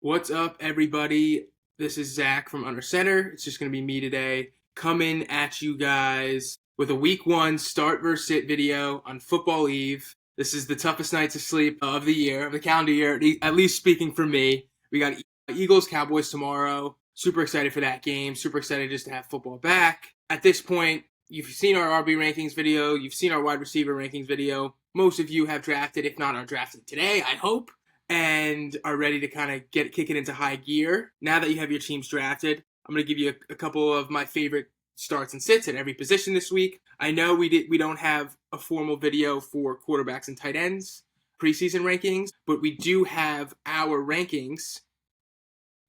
What's up, everybody? This is Zach from Under Center. It's just going to be me today, coming at you guys with a week one start versus sit video on football eve. This is the toughest night to sleep of the year, of the calendar year, at least speaking for me. We got Eagles Cowboys tomorrow. Super excited for that game. Super excited just to have football back. At this point, you've seen our RB rankings video. You've seen our wide receiver rankings video. Most of you have drafted, if not are drafted today, I hope, and are ready to kind of kick it into high gear. Now that you have your teams drafted, I'm going to give you a couple of my favorite starts and sits at every position this week. I know we don't have a formal video for quarterbacks and tight ends preseason rankings, but we do have our rankings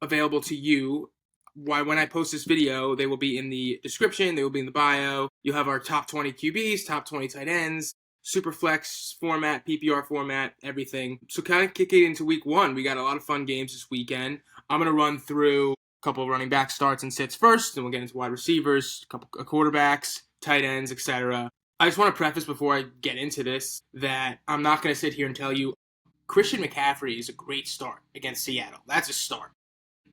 available to you. Why, when I post this video, they will be in the description, they will be in the bio. You'll have our top 20 QBs, top 20 tight ends, super flex format, PPR format, everything. So kind of kick it into week one. We got a lot of fun games this weekend. I'm going to run through a couple of running back starts and sits first, then we'll get into wide receivers, a couple of quarterbacks, tight ends, etc. I just want to preface before I get into this that I'm not going to sit here and tell you Christian McCaffrey is a great start against Seattle. That's a start.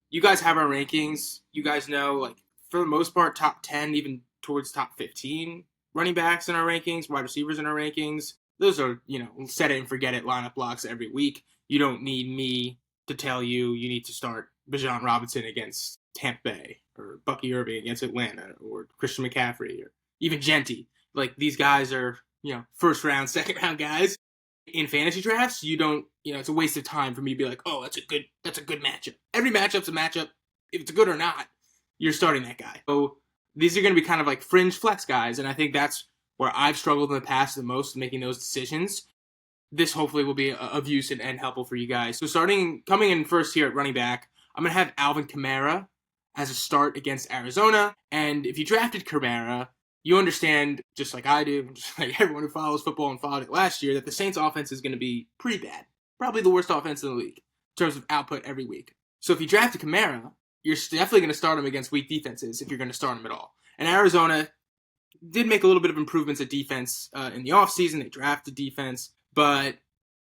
You guys have our rankings. You guys know, like, for the most part, top 10, even towards top 15 running backs in our rankings, wide receivers in our rankings. Those are, set it and forget it lineup blocks every week. You don't need me to tell you need to start Bijan Robinson against Tampa Bay, or Bucky Irving against Atlanta, or Christian McCaffrey, or even Genty. Like, these guys are, first round, second round guys. In fantasy drafts, you don't, it's a waste of time for me to be like, oh, that's a good matchup. Every matchup's a matchup. If it's good or not, you're starting that guy. So these are going to be kind of like fringe flex guys, and I think that's where I've struggled in the past the most, making those decisions. This hopefully will be of use and helpful for you guys. So coming in first here at running back, I'm going to have Alvin Kamara as a start against Arizona. And if you drafted Kamara, you understand, just like I do, just like everyone who follows football and followed it last year, that the Saints offense is going to be pretty bad. Probably the worst offense in the league in terms of output every week. So if you drafted Kamara, you're definitely going to start him against weak defenses if you're going to start him at all. And Arizona did make a little bit of improvements at defense in the offseason. They drafted defense. But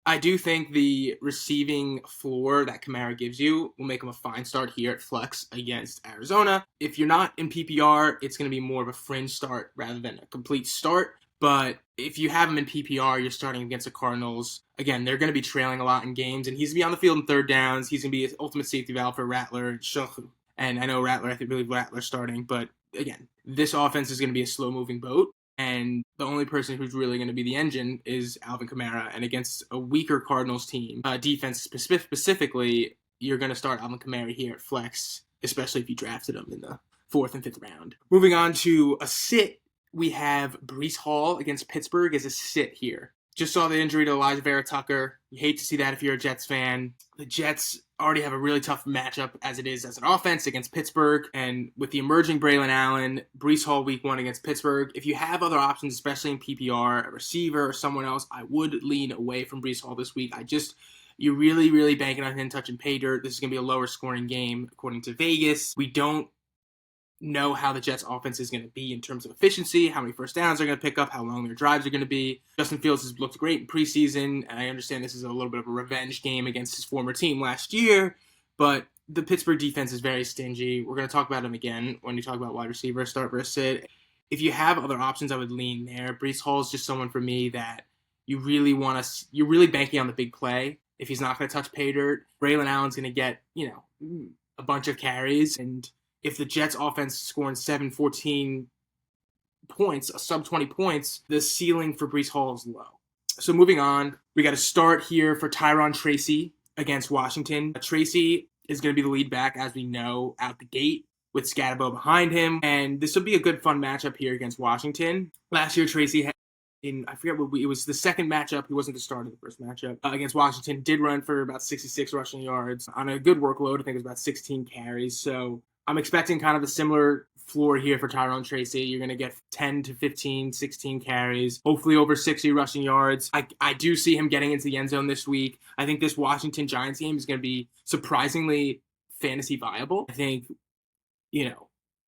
I do think the receiving floor that Kamara gives you will make him a fine start here at flex against Arizona. If you're not in PPR, it's going to be more of a fringe start rather than a complete start. But if you have him in PPR, you're starting against the Cardinals. Again, they're going to be trailing a lot in games, and he's going to be on the field in third downs. He's going to be an ultimate safety valve for Rattler and Shuhu. And I know Rattler, I believe Rattler's starting, but again, this offense is going to be a slow-moving boat. And the only person who's really going to be the engine is Alvin Kamara. And against a weaker Cardinals team, defense specifically, you're going to start Alvin Kamara here at flex, especially if you drafted him in the 4th and 5th round. Moving on to a sit, we have Breece Hall against Pittsburgh as a sit here. Just saw the injury to Elijah Vera Tucker. You hate to see that if you're a Jets fan. The Jets already have a really tough matchup as it is as an offense against Pittsburgh. And with the emerging Braylon Allen, Breece Hall week one against Pittsburgh, if you have other options, especially in PPR, a receiver or someone else, I would lean away from Breece Hall this week. You're really, really banking on him touching pay dirt. This is going to be a lower scoring game according to Vegas. We don't know how the Jets offense is going to be in terms of efficiency, how many first downs they're going to pick up, how long their drives are going to be. Justin Fields has looked great in preseason, and I understand this is a little bit of a revenge game against his former team last year, but the Pittsburgh defense is very stingy. We're going to talk about him again when you talk about wide receiver, start versus sit. If you have other options, I would lean there. Breece Hall is just someone for me that you're really banking on the big play. If he's not going to touch pay dirt, Braylon Allen's going to get, a bunch of carries, and if the Jets offense is scoring 14 points, a sub 20 points, the ceiling for Breece Hall is low. So moving on, we got to start here for Tyron Tracy against Washington. Tracy is going to be the lead back, as we know, out the gate with Scatabo behind him. And this will be a good, fun matchup here against Washington. Last year, Tracy had, it was the second matchup. He wasn't the starter of the first matchup. Against Washington, did run for about 66 rushing yards on a good workload. I think it was about 16 carries. So I'm expecting kind of a similar floor here for Tyron Tracy. You're going to get 10 to 15, 16 carries, hopefully over 60 rushing yards. I do see him getting into the end zone this week. I think this Washington Giants game is going to be surprisingly fantasy viable. I think,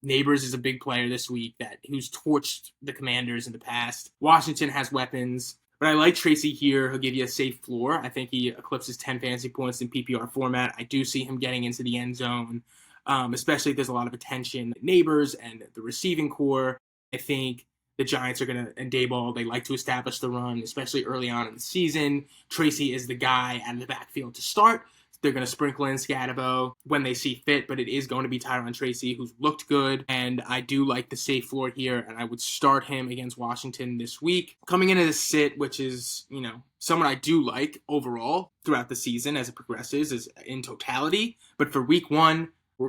Neighbors is a big player this week who's torched the Commanders in the past. Washington has weapons. But I like Tracy here. He'll give you a safe floor. I think he eclipses 10 fantasy points in PPR format. I do see him getting into the end zone, especially if there's a lot of attention. Neighbors and the receiving core, I think the Giants are going to, and Daboll, they like to establish the run, especially early on in the season. Tracy is the guy out of the backfield to start. They're going to sprinkle in Scatabo when they see fit, but it is going to be Tyron Tracy, who's looked good, and I do like the safe floor here, and I would start him against Washington this week. Coming into the sit, which is, someone I do like overall throughout the season as it progresses, is in totality, but for week one,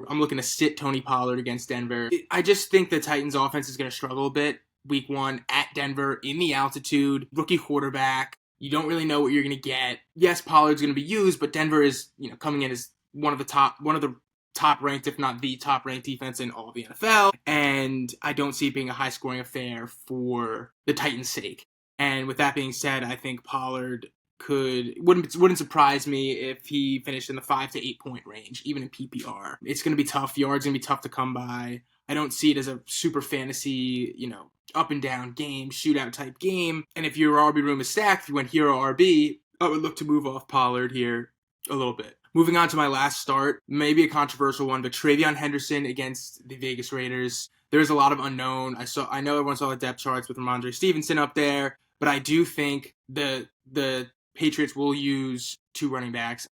I'm looking to sit Tony Pollard against Denver. I just think the Titans offense is going to struggle a bit week one at Denver in the altitude, rookie quarterback. You don't really know what you're going to get. Yes, Pollard's going to be used, but Denver is, coming in as one of the top ranked, if not the top ranked defense in all of the NFL. And I don't see it being a high scoring affair for the Titans' sake. And with that being said, I think Pollard wouldn't surprise me if he finished in the 5 to 8 point range, even in PPR. It's going to be tough. Yards going to be tough to come by. I don't see it as a super fantasy, up and down game, shootout type game. And if your RB room is stacked, if you went hero RB, I would look to move off Pollard here a little bit. Moving on to my last start, maybe a controversial one, but TreVeyon Henderson against the Vegas Raiders. There's a lot of unknown. I know everyone saw the depth charts with Ramondre Stevenson up there, but I do think the Patriots will use two running backs.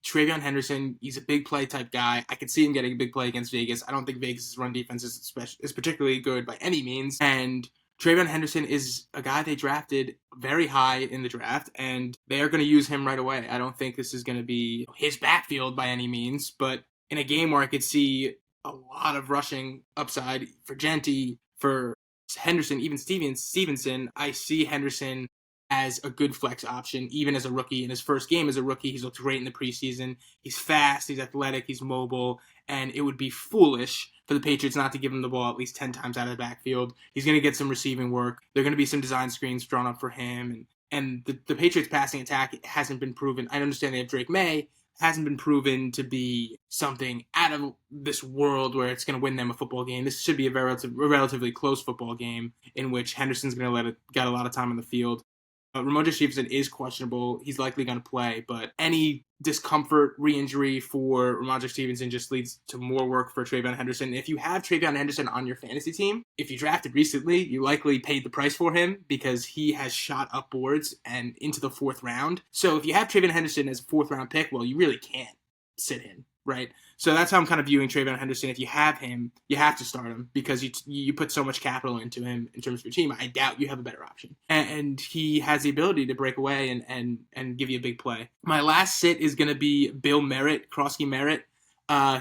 TreVeyon Henderson, he's a big play type guy. I could see him getting a big play against Vegas. I don't think Vegas' run defense is particularly good by any means. And TreVeyon Henderson is a guy they drafted very high in the draft, and they are going to use him right away. I don't think this is going to be his backfield by any means, but in a game where I could see a lot of rushing upside for Genty, for Henderson, even Stevenson, I see Henderson as a good flex option, even as a rookie. In his first game as a rookie, he's looked great in the preseason. He's fast, he's athletic, he's mobile, and it would be foolish for the Patriots not to give him the ball at least 10 times out of the backfield. He's going to get some receiving work. There are going to be some design screens drawn up for him, and the Patriots passing attack hasn't been proven. I understand they have Drake May, hasn't been proven to be something out of this world where it's going to win them a football game. This should be a relatively close football game in which Henderson's going to get a lot of time on the field. Ramondre Stevenson is questionable. He's likely going to play, but any discomfort, re-injury for Ramondre Stevenson just leads to more work for TreVeyon Henderson. If you have TreVeyon Henderson on your fantasy team, if you drafted recently, you likely paid the price for him because he has shot up boards and into the fourth round. So if you have TreVeyon Henderson as a fourth round pick, well, you really can't sit him, right? So that's how I'm kind of viewing TreVeyon Henderson. If you have him, you have to start him because you put so much capital into him in terms of your team. I doubt you have a better option. And he has the ability to break away and give you a big play. My last sit is going to be Bill Merritt, Krosky Merritt,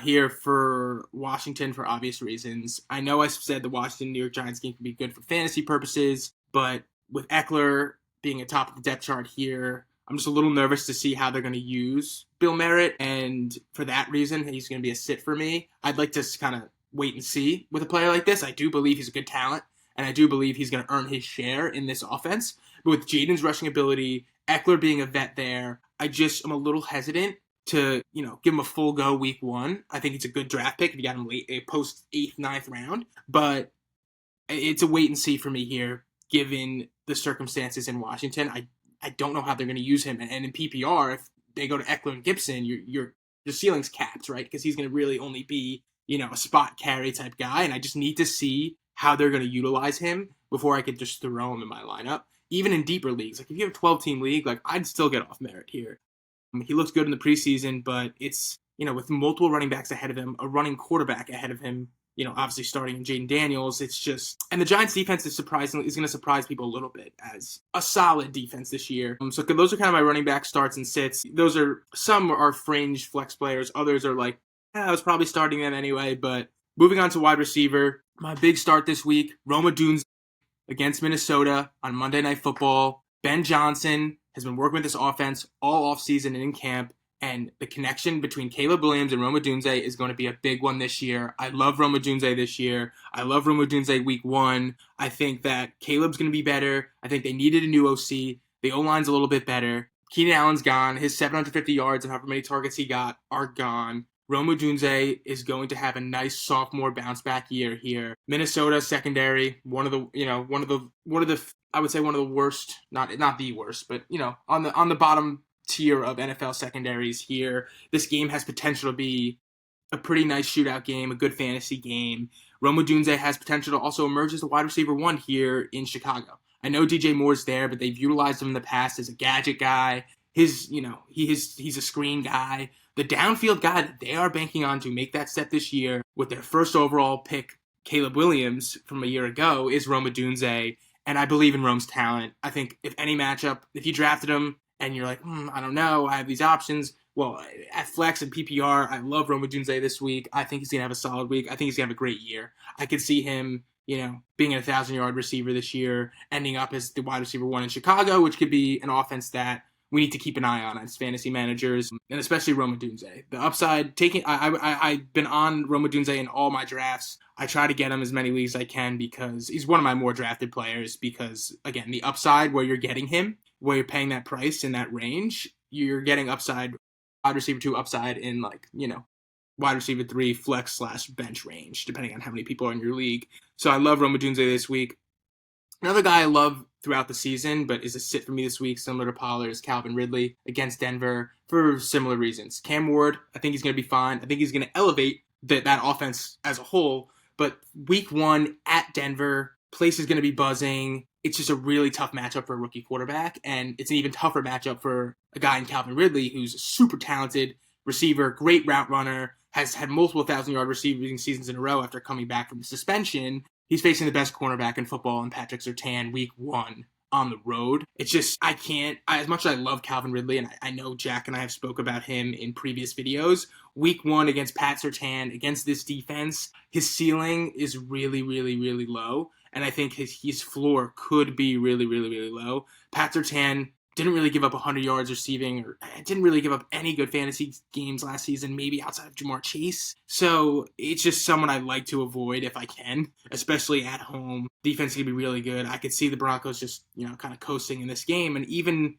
here for Washington for obvious reasons. I know I said the Washington-New York Giants game can be good for fantasy purposes, but with Eckler being atop of the depth chart here, I'm just a little nervous to see how they're going to use Bill Merritt, and for that reason, he's going to be a sit for me. I'd like to kind of wait and see with a player like this. I do believe he's a good talent, and I do believe he's going to earn his share in this offense. But with Jaden's rushing ability, Eckler being a vet there, I'm a little hesitant to, give him a full go week one. I think it's a good draft pick if you got him late, post 8th, 9th round, but it's a wait and see for me here, given the circumstances in Washington. I don't know how they're going to use him. And in PPR, if they go to Eckler and Gibson, your ceiling's capped, right? Because he's going to really only be, a spot carry type guy. And I just need to see how they're going to utilize him before I could just throw him in my lineup. Even in deeper leagues, like if you have a 12-team league, I'd still get off Merritt here. He looks good in the preseason, but it's, with multiple running backs ahead of him, a running quarterback ahead of him, obviously starting in Jaden Daniels, it's just... And the Giants' defense is going to surprise people a little bit as a solid defense this year. So those are kind of my running back starts and sits. Some are fringe flex players. Others are I was probably starting them anyway. But moving on to wide receiver, my big start this week, Rome Odunze against Minnesota on Monday Night Football. Ben Johnson has been working with this offense all offseason and in camp. And the connection between Caleb Williams and Rome Odunze is going to be a big one this year. I love Rome Odunze this year. I love Rome Odunze week one. I think that Caleb's going to be better. I think they needed a new OC. The O-line's a little bit better. Keenan Allen's gone. His 750 yards and however many targets he got are gone. Rome Odunze is going to have a nice sophomore bounce back year here. Minnesota secondary, one of the I would say one of the worst, not the worst, but on the bottom tier of NFL secondaries here. This game has potential to be a pretty nice shootout game, a good fantasy game. Rome Odunze has potential to also emerge as the wide receiver one here in Chicago. I know DJ Moore's there, but they've utilized him in the past as a gadget guy. He's a screen guy. The downfield guy that they are banking on to make that step this year with their first overall pick, Caleb Williams, from a year ago, is Rome Odunze. And I believe in Rome's talent. I think if any matchup, if you drafted him and you're like, I don't know, I have these options. Well, at Flex and PPR, I love Rome Odunze this week. I think he's going to have a solid week. I think he's going to have a great year. I could see him, being a 1,000-yard receiver this year, ending up as the wide receiver one in Chicago, which could be an offense that we need to keep an eye on as fantasy managers, and especially Rome Odunze. The upside, I've been on Rome Odunze in all my drafts. I try to get him as many leagues as I can because he's one of my more drafted players because, again, the upside where you're getting him, where you're paying that price in that range, you're getting upside, wide receiver 2 upside in wide receiver 3 flex / bench range, depending on how many people are in your league. So I love Rome Odunze this week. Another guy I love throughout the season, but is a sit for me this week, similar to Pollard, is Calvin Ridley against Denver for similar reasons. Cam Ward, I think he's going to be fine. I think he's going to elevate that offense as a whole. But week 1 at Denver, place is going to be buzzing. It's just a really tough matchup for a rookie quarterback, and it's an even tougher matchup for a guy in Calvin Ridley who's a super talented receiver, great route runner, has had multiple 1,000-yard receiving seasons in a row after coming back from suspension. He's facing the best cornerback in football in Patrick Surtain week 1 on the road. It's just, as much as I love Calvin Ridley, and I know Jack and I have spoke about him in previous videos, week 1 against Pat Surtain, against this defense, his ceiling is really, really, really low. And I think his floor could be really, really, really low. Pat Surtain didn't really give up 100 yards receiving, or didn't really give up any good fantasy games last season, maybe outside of Jamar Chase. So it's just someone I like to avoid if I can, especially at home. Defense can be really good. I could see the Broncos just, kind of coasting in this game. And even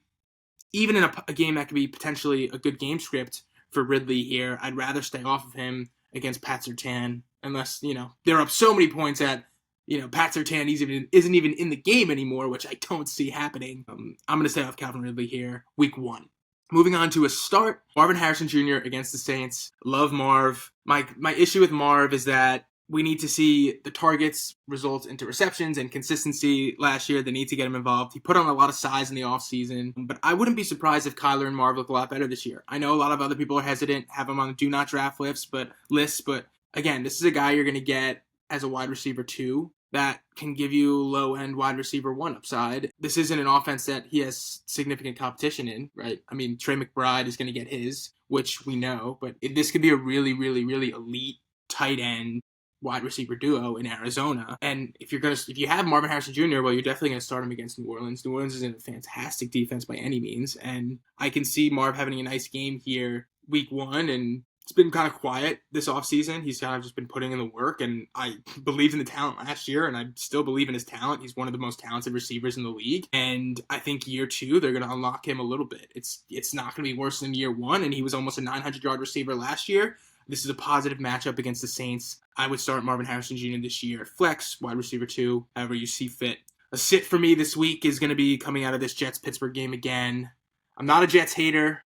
in a game that could be potentially a good game script for Ridley here, I'd rather stay off of him against Pat Surtain, unless, they're up so many points that Pat Surtain isn't even in the game anymore, which I don't see happening. I'm going to stay off Calvin Ridley here, week 1. Moving on to a start, Marvin Harrison Jr. against the Saints. Love Marv. My issue with Marv is that we need to see the targets result into receptions and consistency last year. They need to get him involved. He put on a lot of size in the offseason, but I wouldn't be surprised if Kyler and Marv look a lot better this year. I know a lot of other people are hesitant, have him on the do not draft lists, but again, this is a guy you're going to get as a wide receiver 2 that can give you low-end wide receiver 1 upside. This isn't an offense that he has significant competition in, right? I mean, Trey McBride is going to get his, which we know, but this could be a really, really, really elite tight end wide receiver duo in Arizona. And if you have Marvin Harrison Jr., well, you're definitely going to start him against New Orleans. New Orleans isn't a fantastic defense by any means, and I can see Marv having a nice game here week 1, and it's been kind of quiet this offseason. He's kind of just been putting in the work, and I believed in the talent last year, and I still believe in his talent. He's one of the most talented receivers in the league, and I think year 2, they're going to unlock him a little bit. It's not going to be worse than year 1, and he was almost a 900-yard receiver last year. This is a positive matchup against the Saints. I would start Marvin Harrison Jr. this year. Flex, wide receiver 2, however you see fit. A sit for me this week is going to be coming out of this Jets-Pittsburgh game again. I'm not a Jets hater.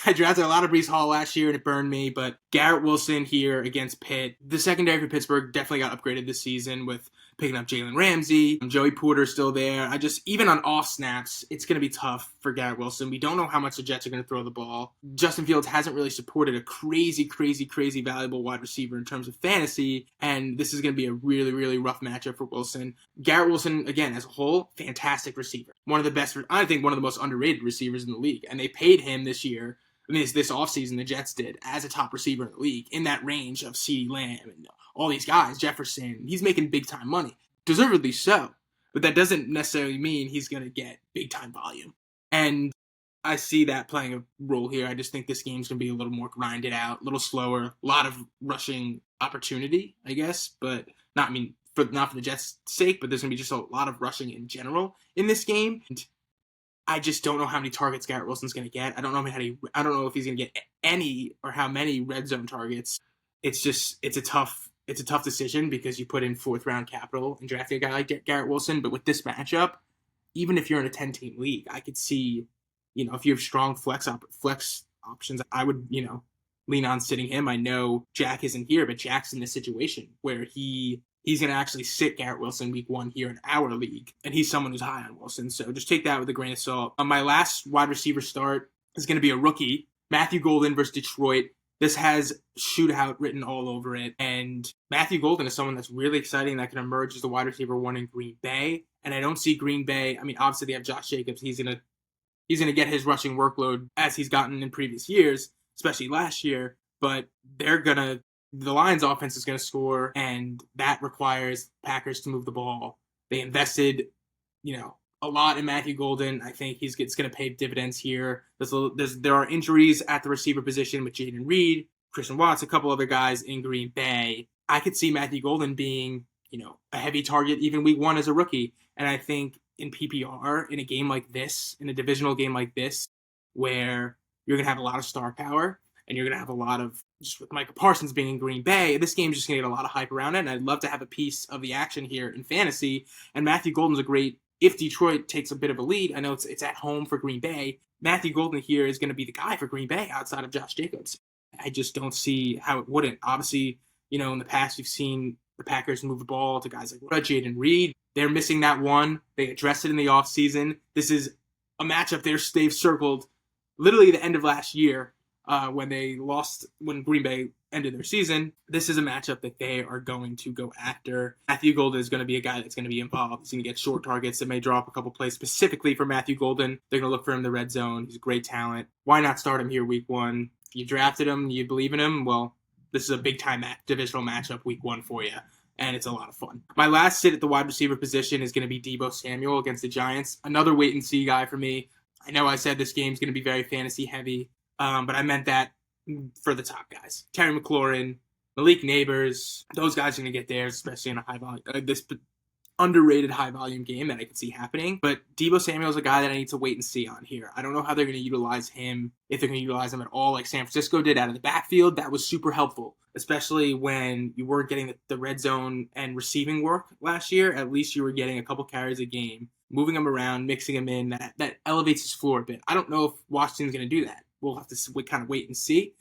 I drafted a lot of Breece Hall last year and it burned me, but Garrett Wilson here against Pitt. The secondary for Pittsburgh definitely got upgraded this season with picking up Jalen Ramsey. Joey Porter's still there. Even on off snaps, it's going to be tough for Garrett Wilson. We don't know how much the Jets are going to throw the ball. Justin Fields hasn't really supported a crazy, crazy, crazy valuable wide receiver in terms of fantasy, and this is going to be a really, really rough matchup for Wilson. Garrett Wilson, again, as a whole, fantastic receiver. One of the best, I think one of the most underrated receivers in the league, and they paid him this year. This offseason, the Jets did, as a top receiver in the league, in that range of CeeDee Lamb and all these guys, Jefferson. He's making big-time money. Deservedly so. But that doesn't necessarily mean he's going to get big-time volume. And I see that playing a role here. I just think this game's going to be a little more grinded out, a little slower, a lot of rushing opportunity, I guess. But not for the Jets' sake, but there's going to be just a lot of rushing in general in this game. And I just don't know how many targets Garrett Wilson's going to get. I don't know if he's going to get any or how many red zone targets. It's a tough decision because you put in 4th round capital and drafting a guy like Garrett Wilson. But with this matchup, even if you're in a 10-team league, I could see, if you have strong flex options, I would, lean on sitting him. I know Jack isn't here, but Jack's in a situation where he's going to actually sit Garrett Wilson week 1 here in our league, and he's someone who's high on Wilson. So just take that with a grain of salt. My last wide receiver start is going to be a rookie, Matthew Golden versus Detroit. This has shootout written all over it, and Matthew Golden is someone that's really exciting that can emerge as the wide receiver 1 in Green Bay. And I don't see Green Bay. I mean, obviously they have Josh Jacobs. He's gonna get his rushing workload as he's gotten in previous years, especially last year. But the Lions offense is gonna score, and that requires Packers to move the ball. They invested, a lot in Matthew Golden. I think it's going to pay dividends here. There are injuries at the receiver position with Jaden Reed, Christian Watts, a couple other guys in Green Bay. I could see Matthew Golden being, a heavy target even week 1 as a rookie. And I think in PPR, in a game like this, in a divisional game like this, where you're going to have a lot of star power and you're going to have a lot of, just with Micah Parsons being in Green Bay, this game's just going to get a lot of hype around it. And I'd love to have a piece of the action here in fantasy. And Matthew Golden's a great, if Detroit takes a bit of a lead, I know it's at home for Green Bay, Matthew Golden here is going to be the guy for Green Bay outside of Josh Jacobs. I just don't see how it wouldn't. Obviously, in the past we've seen the Packers move the ball to guys like Jaden Reed. They're missing that one. They addressed it in the offseason. This is a matchup they've circled literally the end of last year when Green Bay ended their season. This is a matchup that they are going to go after. Matthew Golden is going to be a guy that's going to be involved. He's going to get short targets that may draw up a couple plays specifically for Matthew Golden. They're going to look for him in the red zone. He's a great talent. Why not start him here week 1? You drafted him. You believe in him. Well, this is a big-time divisional matchup week 1 for you, and it's a lot of fun. My last sit at the wide receiver position is going to be Deebo Samuel against the Giants. Another wait-and-see guy for me. I know I said this game's going to be very fantasy-heavy, but I meant that for the top guys. Terry McLaurin, Malik Neighbors, those guys are going to get theirs, especially in a this underrated high-volume game that I could see happening. But Deebo Samuel's a guy that I need to wait and see on here. I don't know how they're going to utilize him, if they're going to utilize him at all like San Francisco did out of the backfield. That was super helpful, especially when you weren't getting the red zone and receiving work last year. At least you were getting a couple carries a game, moving him around, mixing him in. That elevates his floor a bit. I don't know if Washington's going to do that. We'll have to kind of wait and see.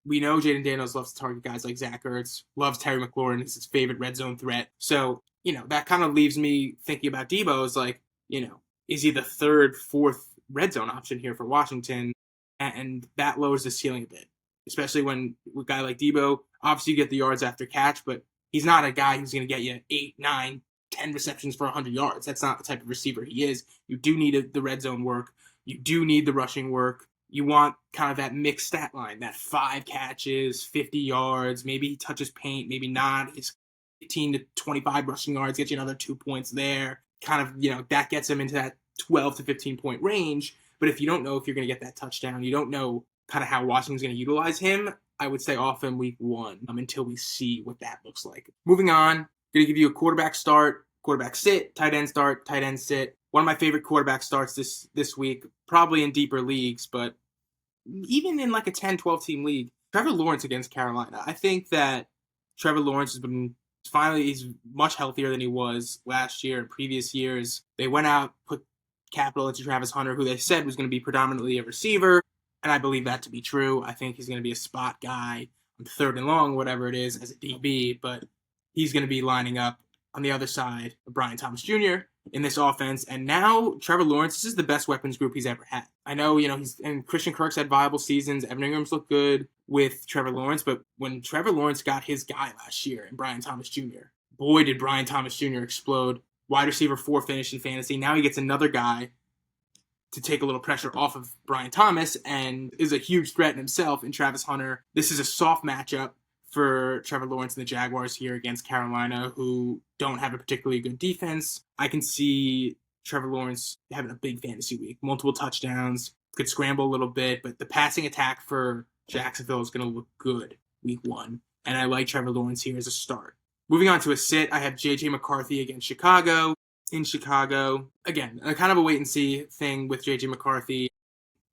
We know Jaden Daniels loves to target guys like Zach Ertz, loves Terry McLaurin, is his favorite red zone threat. So, that kind of leaves me thinking about Deebo as like, is he the third, fourth red zone option here for Washington? And that lowers the ceiling a bit, especially when with a guy like Deebo, obviously you get the yards after catch, but he's not a guy who's going to get you 8, 9, 10 receptions for 100 yards. That's not the type of receiver he is. You do need the red zone work. You do need the rushing work. You want kind of that mixed stat line, that 5 catches, 50 yards, maybe he touches paint, maybe not. His 15 to 25 rushing yards gets you another 2 points there. Kind of, that gets him into that 12 to 15 point range. But if you don't know if you're going to get that touchdown, you don't know kind of how Washington's going to utilize him, I would stay off him week 1 until we see what that looks like. Moving on, going to give you a quarterback start, quarterback sit, tight end start, tight end sit. One of my favorite quarterback starts this week, probably in deeper leagues, but even in like a 10, 12 team league, Trevor Lawrence against Carolina. I think that Trevor Lawrence he's much healthier than he was last year and previous years. They went out, put capital into Travis Hunter, who they said was going to be predominantly a receiver, and I believe that to be true. I think he's going to be a spot guy on 3rd and long, whatever it is, as a DB, but he's going to be lining up on the other side of Brian Thomas Jr. in this offense. And now Trevor Lawrence, this is the best weapons group he's ever had. I know, and Christian Kirk's had viable seasons. Evan Ingram's looked good with Trevor Lawrence, but when Trevor Lawrence got his guy last year in Brian Thomas Jr., boy, did Brian Thomas Jr. explode. Wide receiver 4 finish in fantasy. Now he gets another guy to take a little pressure off of Brian Thomas and is a huge threat in himself in Travis Hunter. This is a soft matchup for Trevor Lawrence and the Jaguars here against Carolina, who don't have a particularly good defense. I can see Trevor Lawrence having a big fantasy week. Multiple touchdowns, could scramble a little bit, but the passing attack for Jacksonville is going to look good week 1. And I like Trevor Lawrence here as a start. Moving on to a sit, I have J.J. McCarthy against Chicago. In Chicago, again, a kind of a wait-and-see thing with J.J. McCarthy.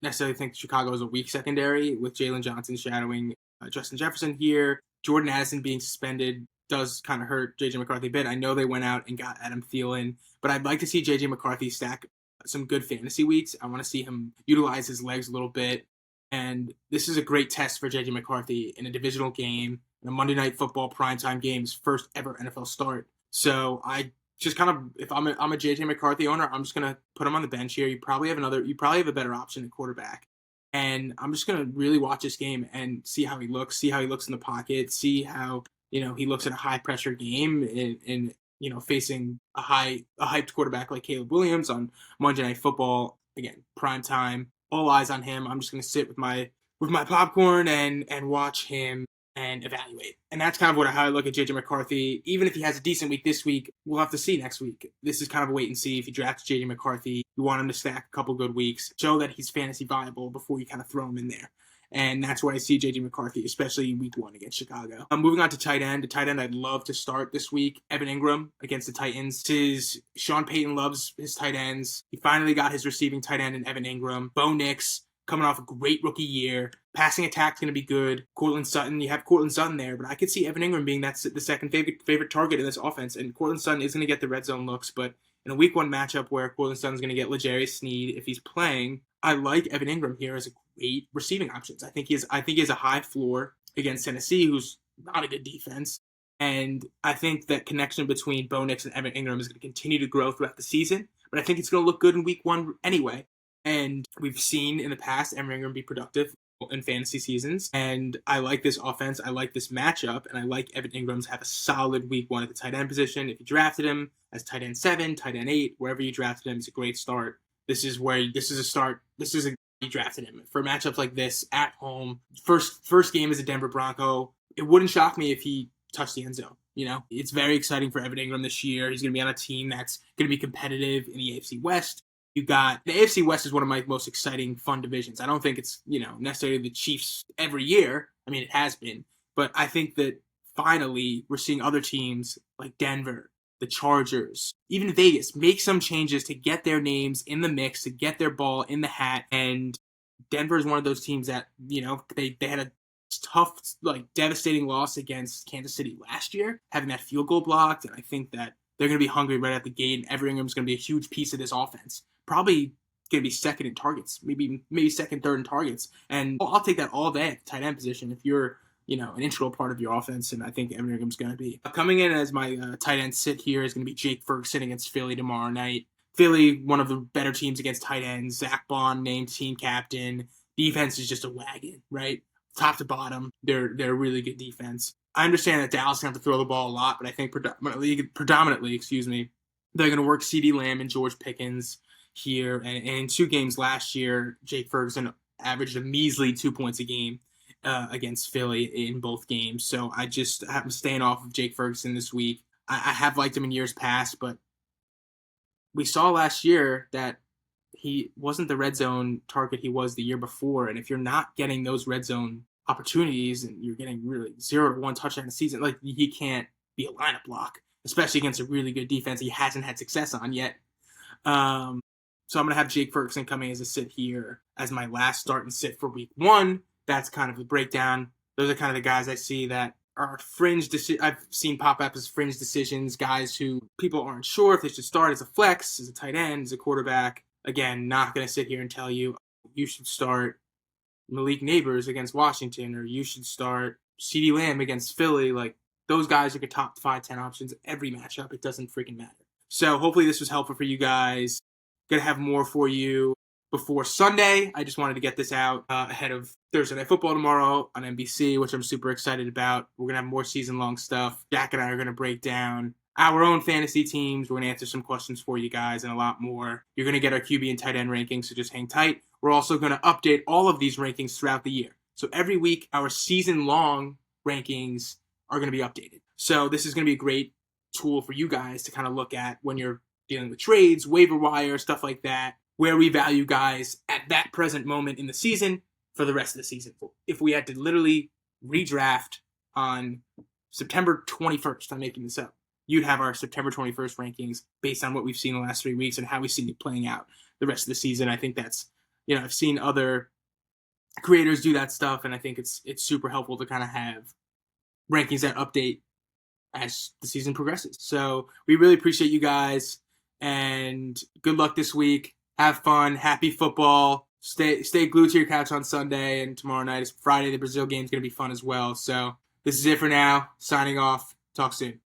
Necessarily think Chicago is a weak secondary with Jalen Johnson shadowing Justin Jefferson here. Jordan Addison being suspended does kind of hurt JJ McCarthy a bit. I know they went out and got Adam Thielen, but I'd like to see JJ McCarthy stack some good fantasy weeks. I want to see him utilize his legs a little bit. And this is a great test for JJ McCarthy in a divisional game, in a Monday Night Football primetime game, his first ever NFL start. So I just kind of, if I'm a JJ McCarthy owner, I'm just gonna put him on the bench here. You probably have a better option at quarterback, and I'm just gonna really watch this game and see how he looks in the pocket, see how he looks in a high pressure game, in facing a hyped quarterback like Caleb Williams on Monday Night Football. Again, prime time, all eyes on him. I'm just gonna sit with my popcorn and watch him and evaluate. And that's kind of how I look at JJ McCarthy. Even if he has a decent week this week, we'll have to see next week. This is kind of a wait and see. If you draft JJ McCarthy, you want him to stack a couple good weeks, show that he's fantasy viable before you kind of throw him in there. And that's where I see JJ McCarthy, especially week 1 against Chicago. Moving on to tight end. The tight end I'd love to start this week, Evan Engram against the Titans. Sean Payton loves his tight ends. He finally got his receiving tight end in Evan Engram. Bo Nix, coming off a great rookie year. Passing attack's going to be good. Courtland Sutton, you have Courtland Sutton there, but I could see Evan Engram being the second favorite target in this offense. And Courtland Sutton is going to get the red zone looks, but in a week 1 matchup where Courtland Sutton's going to get L'Jarius Sneed if he's playing, I like Evan Engram here as a great receiving options. I think he has a high floor against Tennessee, who's not a good defense. And I think that connection between Bo Nix and Evan Engram is going to continue to grow throughout the season. But I think it's going to look good in week 1 anyway. And we've seen in the past Evan Engram be productive in fantasy seasons. And I like this offense. I like this matchup. And I like Evan Engram to have a solid week 1 at the tight end position. If you drafted him as tight end 7, tight end 8, wherever you drafted him, it's a great start. This is a start. You drafted him for matchups like this at home. First game as a Denver Bronco. It wouldn't shock me if he touched the end zone. It's very exciting for Evan Engram this year. He's going to be on a team that's going to be competitive in the AFC West. You got the AFC West is one of my most exciting, fun divisions. I don't think it's necessarily the Chiefs every year. I mean, it has been, but I think that finally we're seeing other teams like Denver, the Chargers, even Vegas make some changes to get their names in the mix, to get their ball in the hat. And Denver is one of those teams that they had a tough, devastating loss against Kansas City last year, having that field goal blocked, and I think that they're going to be hungry right at the gate, and Evan Engram's going to be a huge piece of this offense. Probably going to be second in targets, maybe second, third in targets. And I'll take that all day at the tight end position if you're, an integral part of your offense, and I think Evan Engram's going to be. Coming in as my tight end sit here is going to be Jake Ferguson against Philly tomorrow night. Philly, one of the better teams against tight ends. Zach Bond named team captain. Defense is just a wagon, right? Top to bottom, they're a really good defense. I understand that Dallas is going to have to throw the ball a lot, but I think predominantly, they're going to work CeeDee Lamb and George Pickens here. And in 2 games last year, Jake Ferguson averaged a measly 2 points a game against Philly in both games. So I just am staying off of Jake Ferguson this week. I have liked him in years past, but we saw last year that he wasn't the red zone target he was the year before. And if you're not getting those red zone opportunities and you're getting really 0 to 1 touchdown a season, he can't be a lineup block, especially against a really good defense he hasn't had success on yet. So I'm going to have Jake Ferguson coming as a sit here as my last start and sit for week 1. That's kind of the breakdown. Those are kind of the guys I see that are fringe. I've seen pop up as fringe decisions, guys who people aren't sure if they should start as a flex, as a tight end, as a quarterback. Again, not going to sit here and tell you should start Malik Neighbors against Washington, or you should start CeeDee Lamb against Philly. Those guys are your top 5-10 options every matchup. It doesn't freaking matter. So hopefully this was helpful for you guys. Going to have more for you before Sunday. I just wanted to get this out ahead of Thursday Night Football tomorrow on NBC, which I'm super excited about. We're going to have more season-long stuff. Jack and I are going to break down our own fantasy teams. We're going to answer some questions for you guys and a lot more. You're going to get our QB and tight end rankings, so just hang tight. We're also going to update all of these rankings throughout the year. So every week, our season-long rankings are going to be updated. So this is going to be a great tool for you guys to kind of look at when you're dealing with trades, waiver wire, stuff like that, where we value guys at that present moment in the season for the rest of the season. If we had to literally redraft on September 21st, I'm making this up, you'd have our September 21st rankings based on what we've seen the last 3 weeks and how we've seen it playing out the rest of the season. I think that's, I've seen other creators do that stuff, and I think it's super helpful to kind of have rankings that update as the season progresses. So we really appreciate you guys, and good luck this week. Have fun. Happy football. Stay glued to your couch on Sunday, and tomorrow night is Friday. The Brazil game is going to be fun as well. So this is it for now. Signing off. Talk soon.